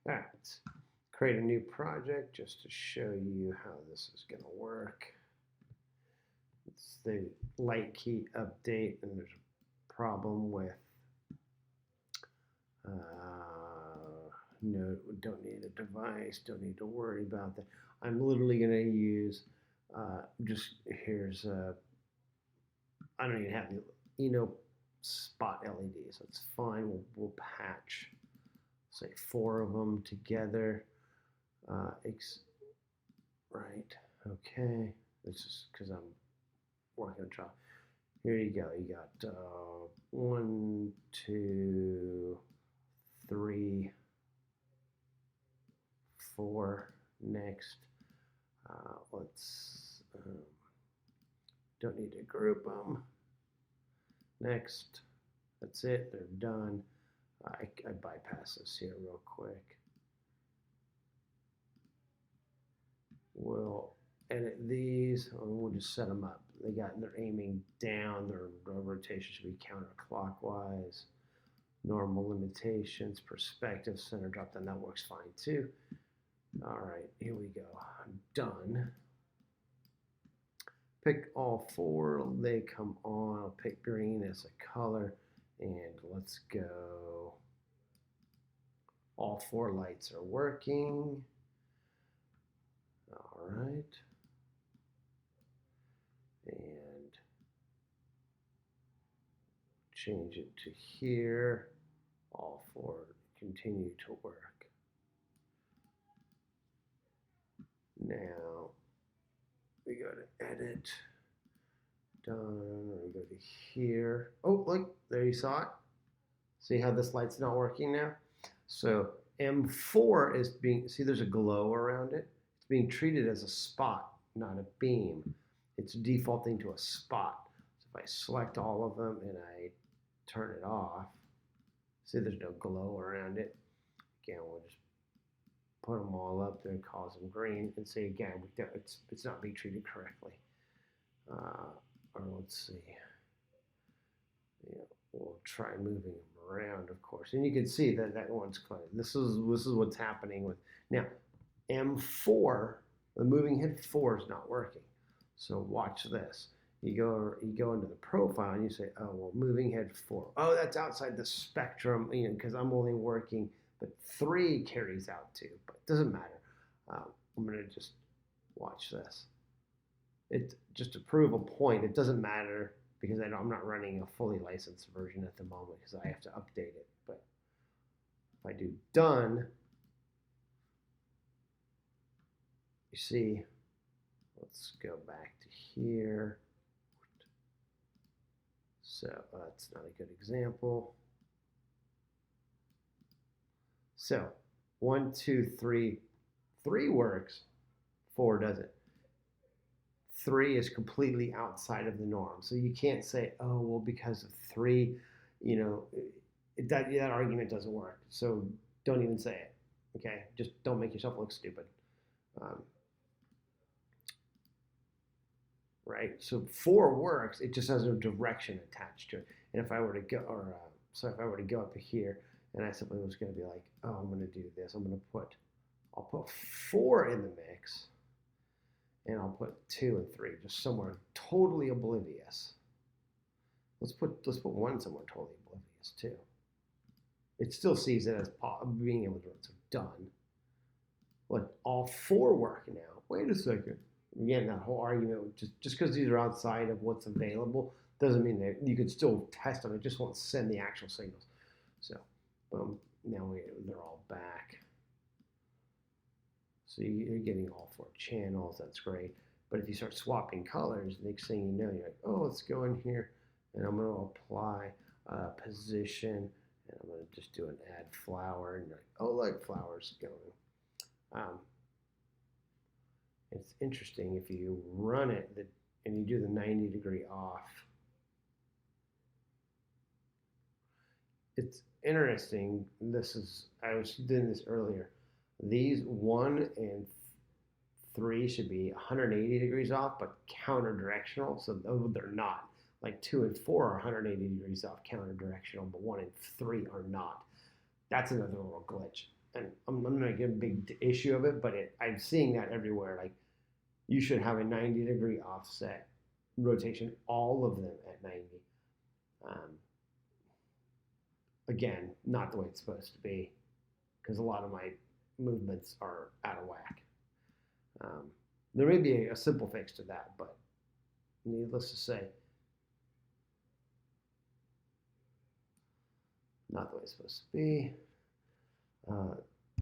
All right, let's create a new project just to show you how this is going to work. It's the Lightkey update, and there's a problem with no, don't need a device, don't need to worry about that. I'm literally going to use just here's I don't even have the spot LEDs. That's fine. We'll patch say 4 of them together. Right. Okay. This is because I'm working on trial. Here you go. You got 1, 2, 3, 4. Next, let's don't need to group them. Next, that's it. They're done. I bypass this here real quick. We'll edit these, and we'll just set them up. They're aiming down. Their rotation should be counterclockwise. Normal limitations, perspective, center drop down. That works fine too. All right, here we go. Done. Pick all 4. They come on. I'll pick green as a color, and let's go. All 4 lights are working. All right. And change it to here. All 4 continue to work. Now we go to edit. Done. We go to here. Oh, look, there you saw it. See how this light's not working now? So M4 is being, see there's a glow around it? It's being treated as a spot, not a beam. It's defaulting to a spot. So if I select all of them and I turn it off, see there's no glow around it. Again, we'll just put them all up there, cause them green, and see again, it's not being treated correctly. Or let's see. We'll try moving them around, of course, and you can see that one's clear. This is what's happening with now. M4, the moving head 4 is not working. So watch this. You go into the profile and you say, oh well, moving head 4. Oh, that's outside the spectrum, because I'm only working, but 3 carries out too. But it doesn't matter. I'm gonna just watch this. It just to prove a point. It doesn't matter because I'm not running a fully licensed version at the moment because I have to update it. But if I do done, you see, let's go back to here. So that's not a good example. So 1, 2, 3, 3 works, 4 doesn't. 3 is completely outside of the norm. So you can't say, oh, well, because of 3, that argument doesn't work. So don't even say it, okay? Just don't make yourself look stupid. Right? So 4 works, it just has a direction attached to it. And if I were to go, if I were to go up here, and I simply was going to be like, oh, I'm going to do this. I'll put 4 in the mix, and I'll put 2 and 3 just somewhere totally oblivious. Let's put 1 somewhere totally oblivious too. It still sees it as being able to do it. So done. Let all 4 work now. Wait a second. Again, that whole argument, just because these are outside of what's available, doesn't mean that you could still test them. It just won't send the actual signals. So, boom. Now they're all back. So you're getting all 4 channels. That's great. But if you start swapping colors, next thing you know, you're like, oh, let's go in here, and I'm going to apply position, and I'm going to just do an add flower, and you're like, oh, like flowers going. It's interesting if you run it and you do the 90-degree off. It's interesting. I was doing this earlier. These 1 and 3 should be 180 degrees off, but counter directional. So they're not. Like 2 and 4 are 180 degrees off counter directional, but 1 and 3 are not. That's another little glitch. and I'm not making a big issue of it, but I'm seeing that everywhere. Like you should have a 90-degree offset rotation, all of them at 90. Um, Again, not the way it's supposed to be, because a lot of my movements are out of whack. There may be a simple fix to that, but needless to say, not the way it's supposed to be.